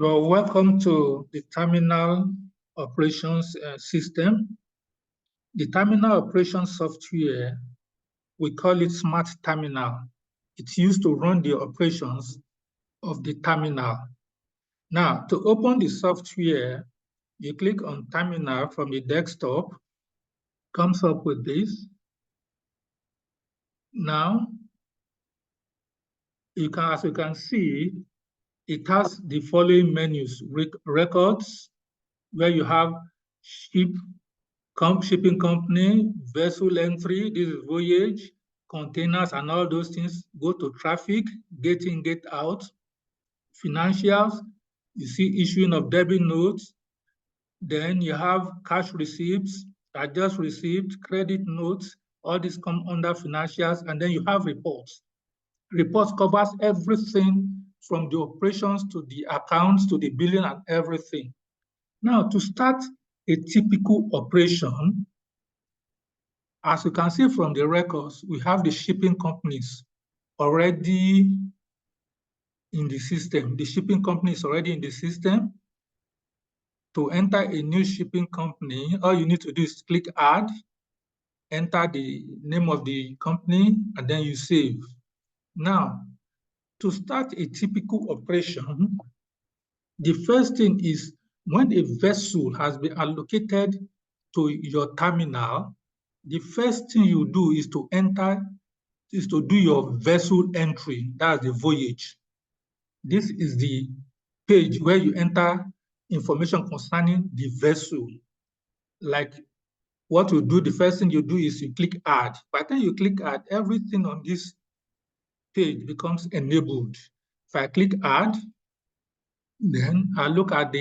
Well, welcome to the terminal operations system. The terminal operations software, we call it Smart Terminal. It's used to run the operations of the terminal. Now, to open the software, you click on Terminal from the desktop, comes up with this. Now, as you can see, it has the following menus: records, where you have shipping company, vessel entry, this is voyage, containers, and all those things. Go to traffic, get in, get out, financials, you see issuing of debit notes. Then you have cash receipts, just received, credit notes, all these come under financials, and then you have reports. Reports covers everything from the operations to the accounts to the billing and everything. Now, to start a typical operation, as you can see from the records, we have the shipping companies already in the system. The shipping company is already in the system. To enter a new shipping company, all you need to do is click Add, enter the name of the company, and then you save. Now, to start a typical operation, the first thing is when a vessel has been allocated to your terminal, the first thing you do is to do your vessel entry. That's the voyage. This is the page where you enter information concerning the vessel. Like what you do, the first thing you do is you click Add. By the time you click Add, everything on this page becomes enabled. If I click Add, then I look at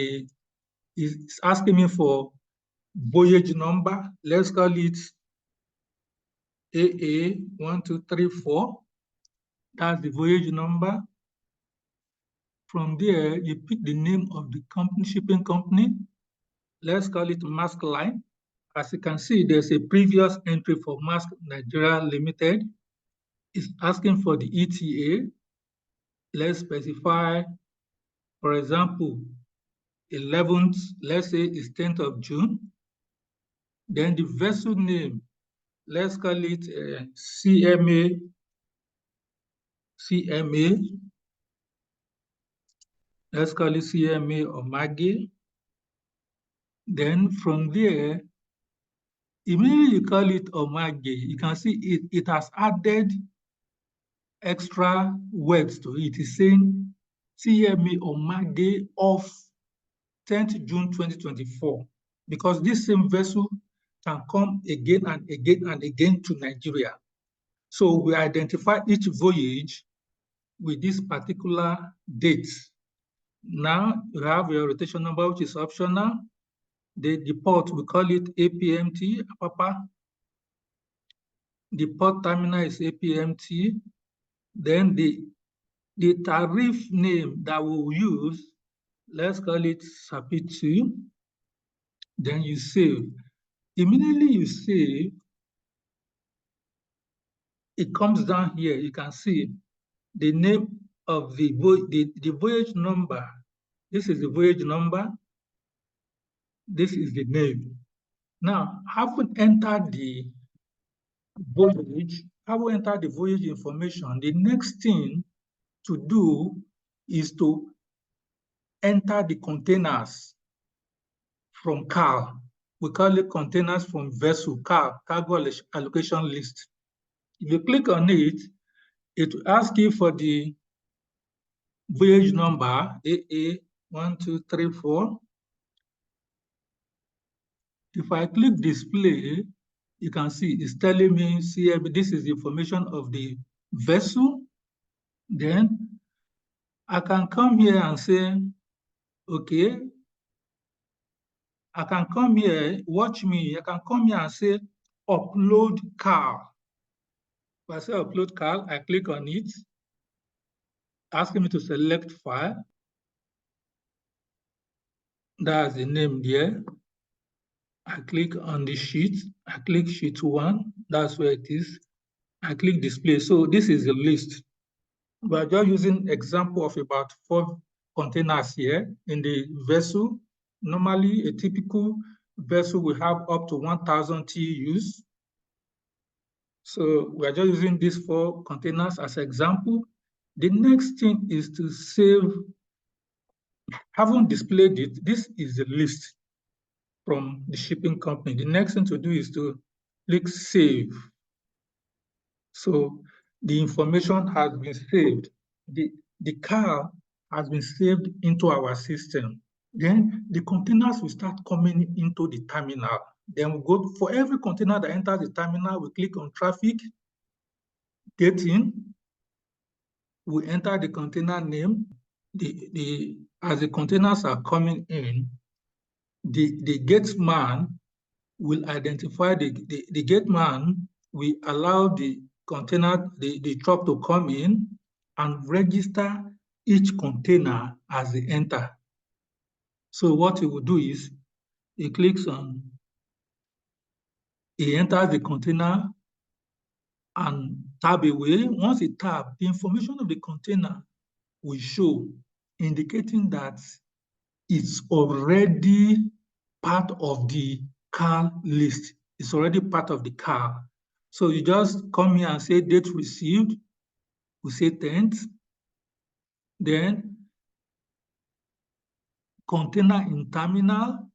it's asking me for voyage number. Let's call it AA1234. That's the voyage number. From there, you pick the name of the company, shipping company. Let's call it Maersk Line. As you can see, there's a previous entry for Maersk Nigeria Limited. It's asking for the ETA. Let's specify, for example, 11th, let's say it's 10th of June. Then the vessel name, let's call it CMA. Let's call it CMA or Maggie. Then from there, immediately you call it Omage, you can see it has added extra words to it. It's saying CMA Omage of 10th June 2024, because this same vessel can come again and again and again to Nigeria. So we identify each voyage with this particular date. Now you have your rotation number, which is optional. The port, we call it APMT, Apapa. The port terminal is APMT. Then the tariff name that we'll use, let's call it SAPI2. Then you save. Immediately you save, it comes down here. You can see the name of the voyage number. This is the voyage number. This is the name. Now, having entered the voyage, information, the next thing to do is to enter the containers from CAL. We call it containers from vessel, CAL, cargo allocation list. If you click on it, it will ask you for the voyage number, AA1234. If I click display, you can see it's telling me, this is the information of the vessel. Then I can come here and say, okay, I can come here, watch me, I can come here and say, upload CAL. If I say upload CAL, I click on it, asking me to select file. That's the name there. I click on the sheet, I click sheet 1, that's where it is. I click display. So this is the list. We are just using example of about 4 containers here in the vessel. Normally, a typical vessel will have up to 1,000 TEUs. So we are just using these 4 containers as an example. The next thing is to save. Having displayed it, this is the list from the shipping company. The next thing to do is to click Save. So the information has been saved. The car has been saved into our system. Then the containers will start coming into the terminal. Then we go for every container that enters the terminal, we click on Traffic, Get In. We enter the container name. As the containers are coming in, the gate man will identify the gate man will allow the container, the truck to come in and register each container as they enter. So what he will do is he clicks on, he enters the container and tab away. Once he tab, the information of the container will show, indicating that it's already part of the car list. It's already part of the car. So you just come here and say date received. We say 10th. Then container in terminal.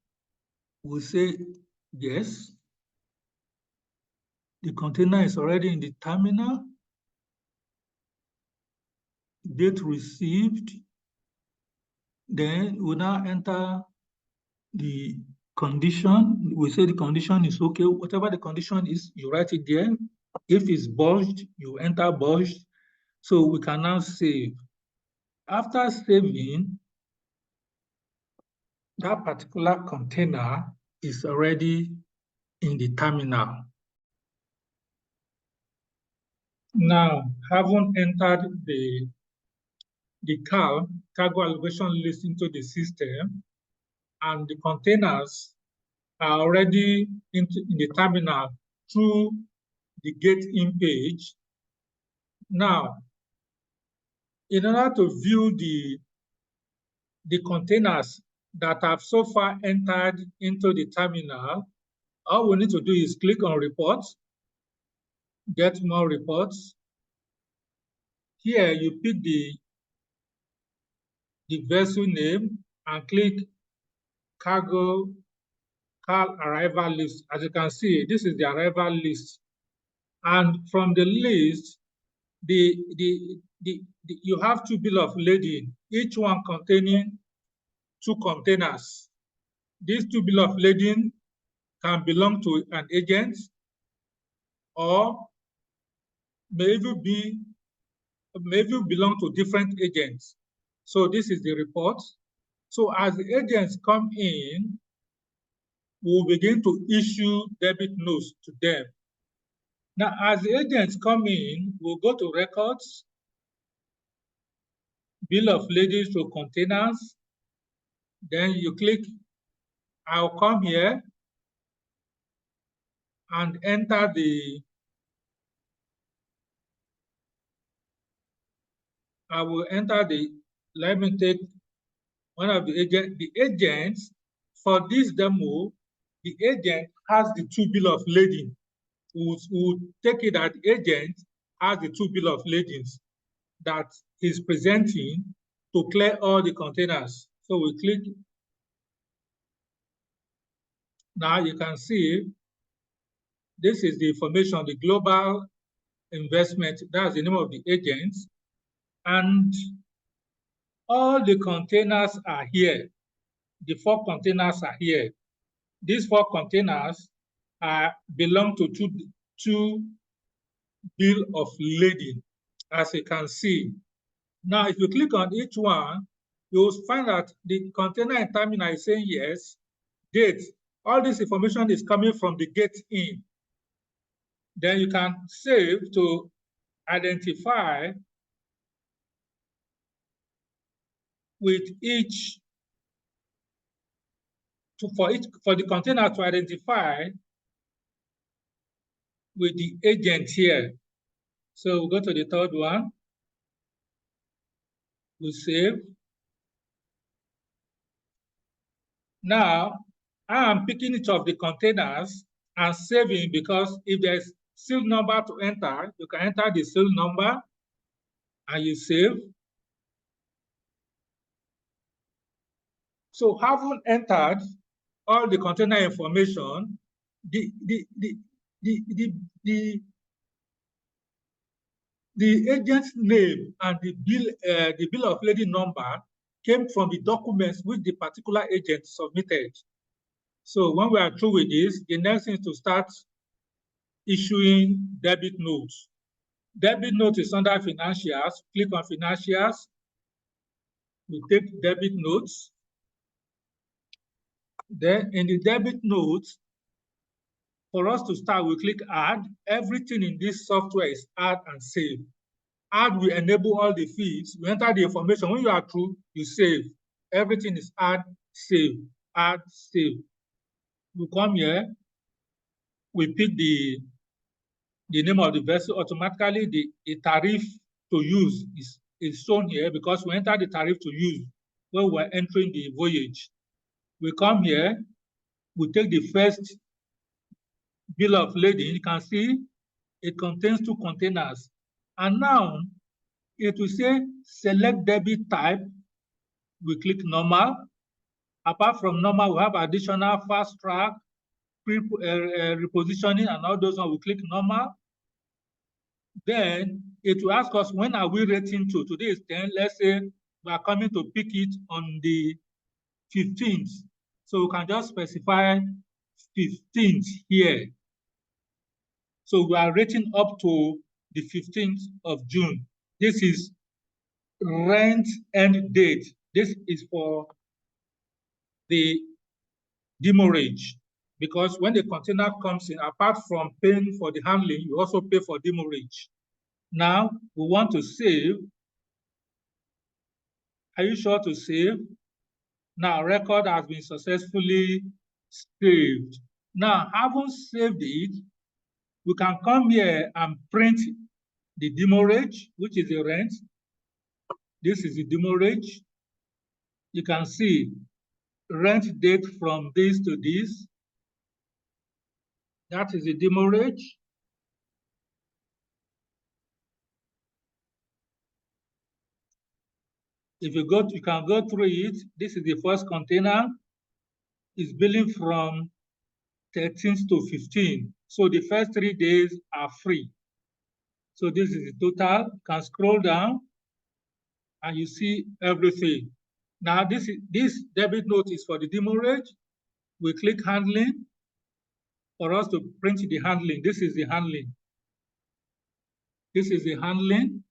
We say yes. The container is already in the terminal. Date received. Then we now enter the condition. We say the condition is okay. Whatever the condition is, you write it there. If it's bulged, you enter bulged. So we can now save. After saving, that particular container is already in the terminal. Now, having entered the cargo allocation list into the system, and the containers are already in the terminal through the gate-in page. Now, in order to view the containers that have so far entered into the terminal, all we need to do is click on Reports, Get More Reports. Here, you pick the vessel name and click Car Arrival List. As you can see, this is the arrival list. And from the list, you have 2 bills of lading, each one containing 2 containers. These 2 bills of lading can belong to an agent or may even belong to different agents. So this is the report. So as the agents come in, we'll begin to issue debit notes to them. Now, as the agents come in, we'll go to Records, Bill of Lading to Containers. Then you click, I'll come here and enter let me take one of the agents for this demo. The agent has the 2 bill of lading. We'll take it that the agent has the 2 bill of ladings that he's presenting to clear all the containers. So we click. Now you can see this is the information, the global investment, that's the name of the agent. And all the containers are here. The 4 containers are here. These 4 containers belong to two bill of lading, as you can see. Now, if you click on each one, you'll find that the container in terminal is saying yes, date. All this information is coming from the gate in. Then you can save to identify with each, for the container to identify with the agent here. So we'll go to the third one. We save. Now, I am picking each of the containers and saving, because if there's seal number to enter, you can enter the seal number and you save. So having entered all the container information, the agent's name and the bill of lading number came from the documents which the particular agent submitted. So when we are through with this, the next thing is to start issuing debit notes. Debit note is under financials. Click on financials. We take debit notes. Then in the debit notes, for us to start, we click add. Everything in this software is add and save. Add will enable all the feeds. You enter the information. When you are through, you save. Everything is add, save, add, save. We come here, we pick the name of the vessel. Automatically, the tariff to use is shown here, because we enter the tariff to use when we're entering the voyage. We come here, we take the first bill of lading. You can see it contains 2 containers. And now it will say select debit type. We click normal. Apart from normal, we have additional, fast track, repositioning, and all those ones. We click normal. Then it will ask us, when are we rating to? Today is 10. Let's say we are coming to pick it on the 15th. So we can just specify 15th here. So we are rating up to the 15th of June. This is rent end date. This is for the demurrage, because when the container comes in, apart from paying for the handling, you also pay for demurrage. Now we want to save. Are you sure to save? Now record has been successfully saved. Now, having saved it, we can come here and print the demurrage, which is the rent. This is the demurrage. You can see rent date from this to this. That is the demurrage. If you go, you can go through it. This is the first container. It's billing from 13th to 15th. So the first 3 days are free. So this is the total. You can scroll down and you see everything. Now this debit note is for the demurrage. We click handling for us to print the handling. This is the handling. This is the handling.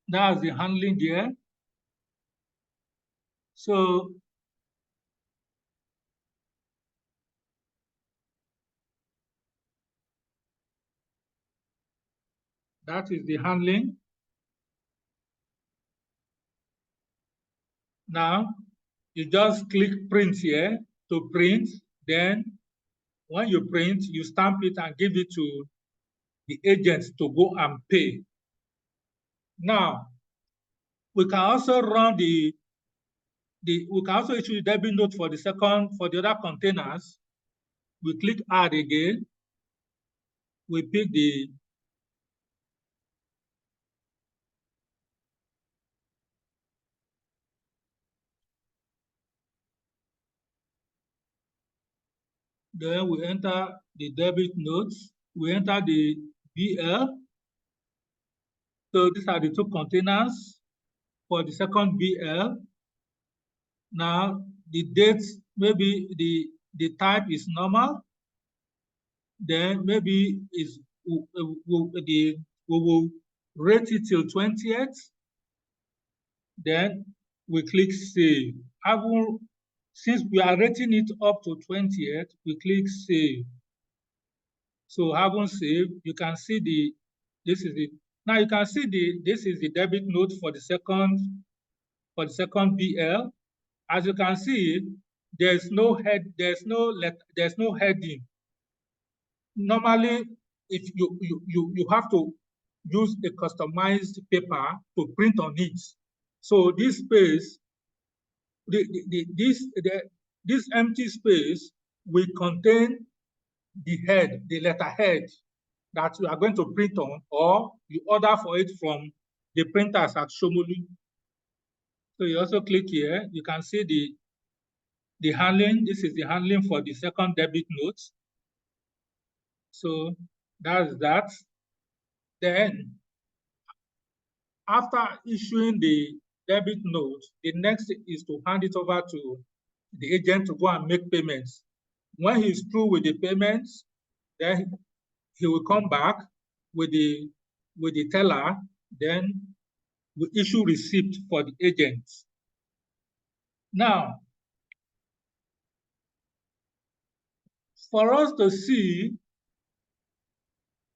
That's the handling there. So that is the handling. Now you just click print here to print. Then when you print, you stamp it and give it to the agent to go and pay. Now we can also run we can also issue the debit note for the other containers. We click add again. We pick then we enter the debit notes. We enter the BL. So these are the 2 containers for the second BL. Now the date, maybe the type is normal. Then maybe we will rate it till 20th. Then we click save. Since we are rating it up to 20th, we click save. So having saved, you can see this is it. Now you can see this is the debit note for the second BL. As you can see, there's no heading. Normally, if you have to use a customized paper to print on it. So this space this empty space will contain the head, the letterhead that you are going to print on, or you order for it from the printers at Shomolu. So you also click here, you can see the handling. This is the handling for the second debit note. So that's that. Then after issuing the debit note, the next is to hand it over to the agent to go and make payments. When he's through with the payments, then he will come back with the teller, then we issue receipt for the agent. Now, for us to see,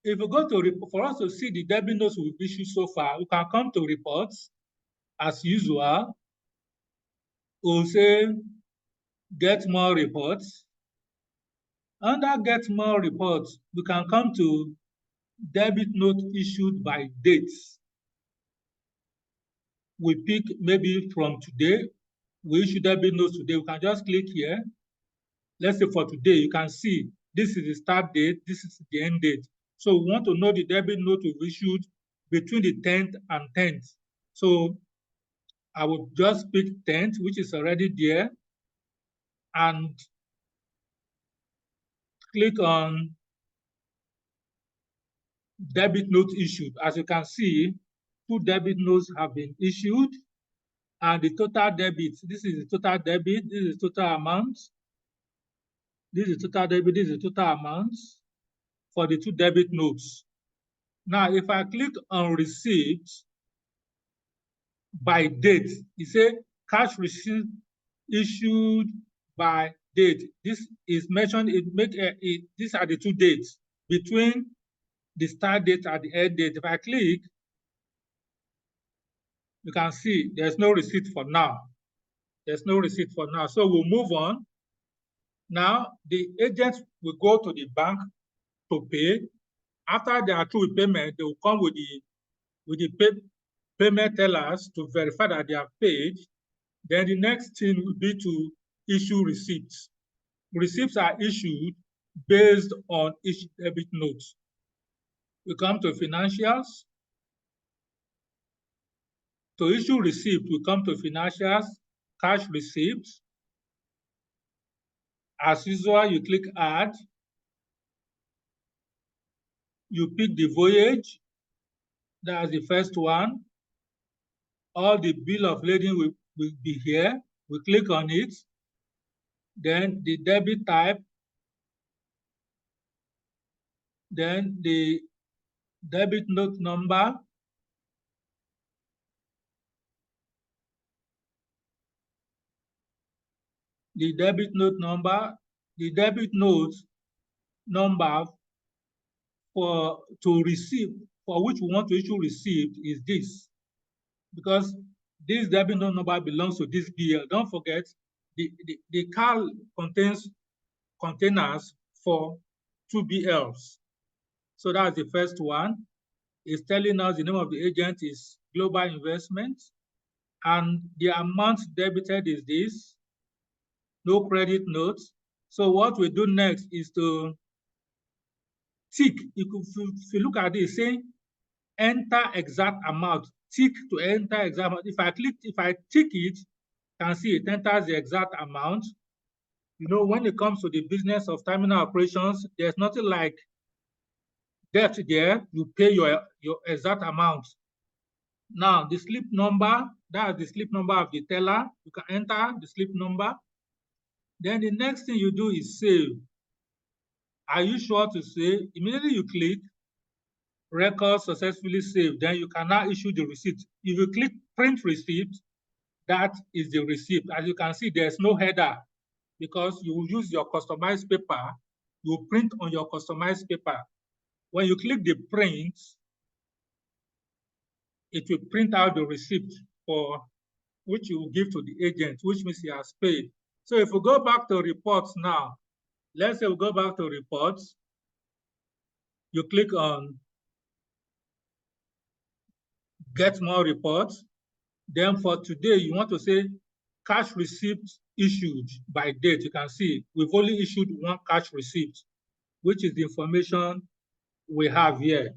if we go to, for us to see the debit notes we've issued so far, we can come to reports as usual. We'll say get more reports. Under get more reports, we can come to debit note issued by dates. We pick maybe from today, we issue debit notes today. We can just click here. Let's say for today, you can see this is the start date, this is the end date. So we want to know the debit note we've issued between the 10th and 10th. So I would just pick 10th, which is already there, and click on debit note issued. As you can see, 2 debit notes have been issued, and the total debit, this is the total debit, this is total amount, this is total debit, this is total amount for the 2 debit notes. Now, if I click on receipt by date, it says cash receipt issued by date. This is mentioned, these are the 2 dates between the start date and the end date. If I click, you can see there's no receipt for now. There's no receipt for now. So we'll move on. Now, the agents will go to the bank to pay. After they are through with payment, they will come with the payment tellers to verify that they have paid. Then the next thing will be to issue receipts. Receipts are issued based on each debit note. We come to financials. To issue receipt, we come to financials, cash receipts. As usual, you click add. You pick the voyage. That's the first one. All the bill of lading will be here. We click on it. Then the debit type. Then the debit note number. The debit note number. The debit note number for which we want to issue receipt is this, because this debit note number belongs to this BL. Don't forget, the car contains containers for 2 BLs. So that's the first one. It's telling us the name of the agent is Global Investment, and the amount debited is this, no credit notes. So what we do next is to tick. If you look at this, saying enter exact amount, tick to enter exact amount. If I tick it, you can see it enters the exact amount. You know, when it comes to the business of terminal operations, there's nothing like debt there. You pay your exact amount. Now, the slip number, that's the slip number of the teller. You can enter the slip number. Then the next thing you do is save. Are you sure to save? Immediately you click record successfully saved, then you can now issue the receipt. If you click print receipt, that is the receipt. As you can see, there's no header because you will use your customized paper. You print on your customized paper. When you click the print, it will print out the receipt for which you will give to the agent, which means he has paid. So if we go back to reports now, let's say we go back to reports, you click on get more reports. Then for today, you want to say cash receipt issued by date. You can see we've only issued one cash receipt, which is the information we have here.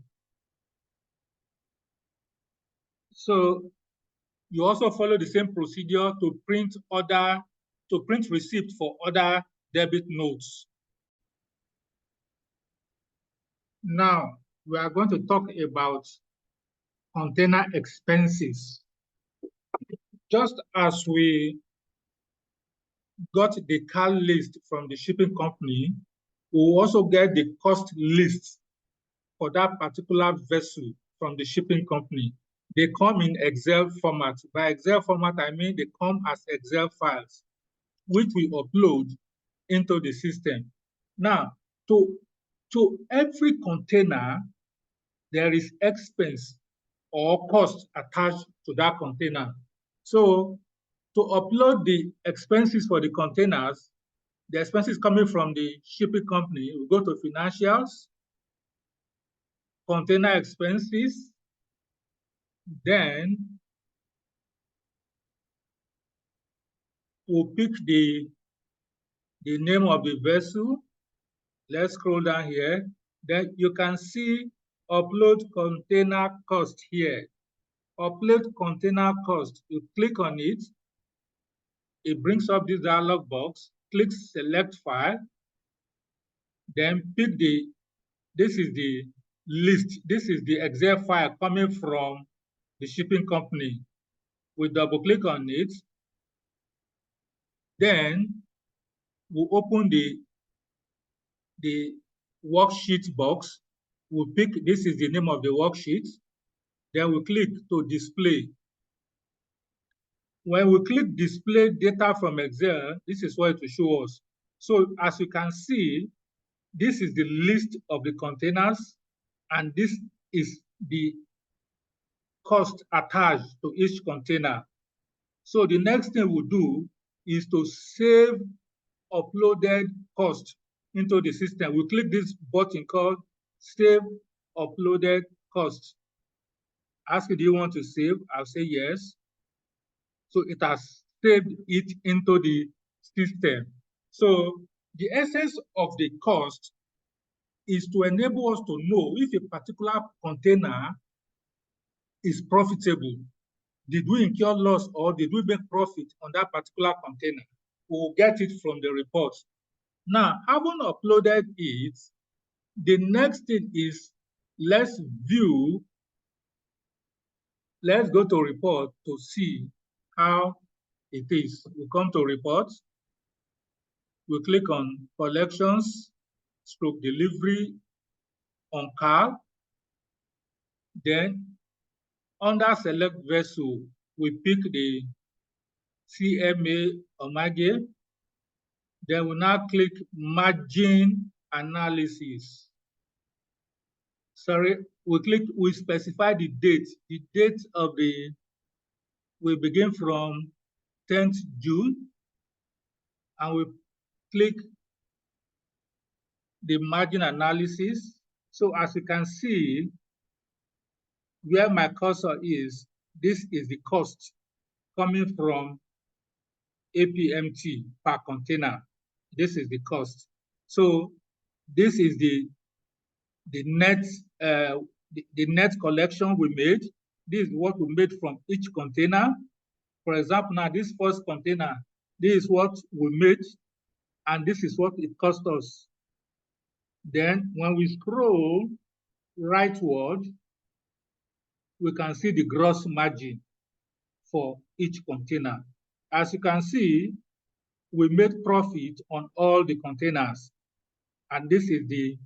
So you also follow the same procedure to print receipt for other debit notes. Now, we are going to talk about container expenses. Just as we got the car list from the shipping company, we will also get the cost list for that particular vessel from the shipping company. They come in Excel format. By Excel format, I mean they come as Excel files, which we upload into the system. Now, to every container, there is expense or cost attached to that container. So to upload the expenses for the containers, the expenses coming from the shipping company, we go to financials, container expenses, then we'll pick the name of the vessel. Let's scroll down here. Then you can see upload container cost here. Upload container cost. You click on it. It brings up this dialog box. Click select file. Then pick this is the list. This is the Excel file coming from the shipping company. We double click on it. Then we'll open the worksheet box. We'll pick, this is the name of the worksheet. Then we click to display. When we click display data from Excel, this is what it will show us. So as you can see, this is the list of the containers, and this is the cost attached to each container. So the next thing we'll do is to save uploaded cost into the system. We click this button called Save Uploaded Cost. Ask it, do you want to save? I'll say yes. So it has saved it into the system. So the essence of the cost is to enable us to know if a particular container is profitable. Did we incur loss or did we make profit on that particular container? We'll get it from the report. Now, having uploaded it, the next thing is let's go to report to see how it is. We come to report, we click on collections, stroke delivery on car. Then under select vessel, we pick the CMA Omage. Then we now click margin analysis. Sorry, we specify the date. The date of we begin from 10th June, and we click the margin analysis. So as you can see, where my cursor is, this is the cost coming from APMT per container. This is the cost. So this is the net net collection we made. This is what we made from each container. For example, now this first container, this is what we made, and this is what it cost us. Then when we scroll rightward, we can see the gross margin for each container. As you can see, we made profit on all the containers, and this is the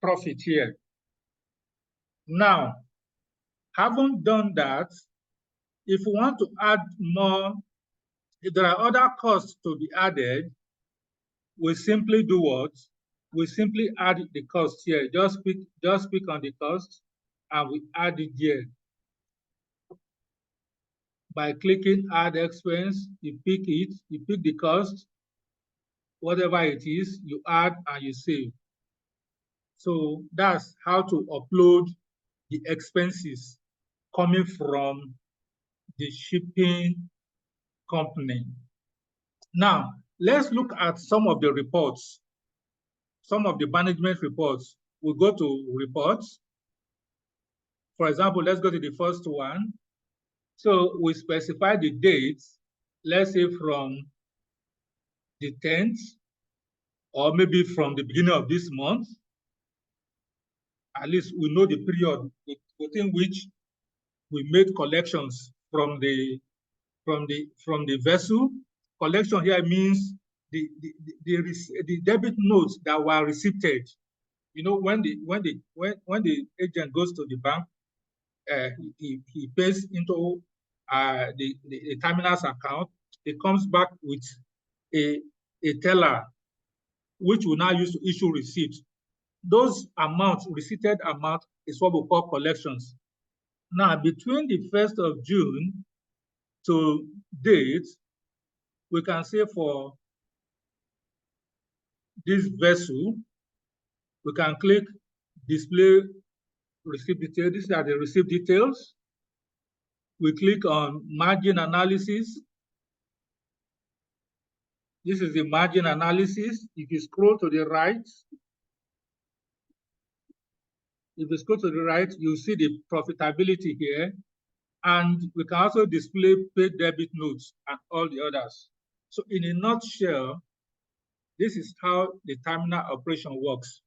profit here. Now, having done that, if we want to add more, if there are other costs to be added, we simply do what? We simply add the cost here. Just click on the cost, and we add it here. By clicking add expense, you pick it, you pick the cost, whatever it is, you add and you save. So that's how to upload the expenses coming from the shipping company. Now, let's look at some of the reports, some of the management reports. We'll go to reports. For example, let's go to the first one. So we specify the dates, let's say from the 10th, or maybe from the beginning of this month. At least we know the period within which we made collections from the vessel. Collection here means the debit notes that were received. You know, when the agent goes to the bank, he pays into the terminal's account. It comes back with a teller, which we now use to issue receipts. Those amounts, receipted amount, is what we call collections. Now, between the 1st of June to date, we can say for this vessel, we can click display receipt detail. These are the receipt details. We click on margin analysis. This is the margin analysis. If you scroll to the right, you'll see the profitability here. And we can also display paid debit notes and all the others. So in a nutshell, this is how the terminal operation works.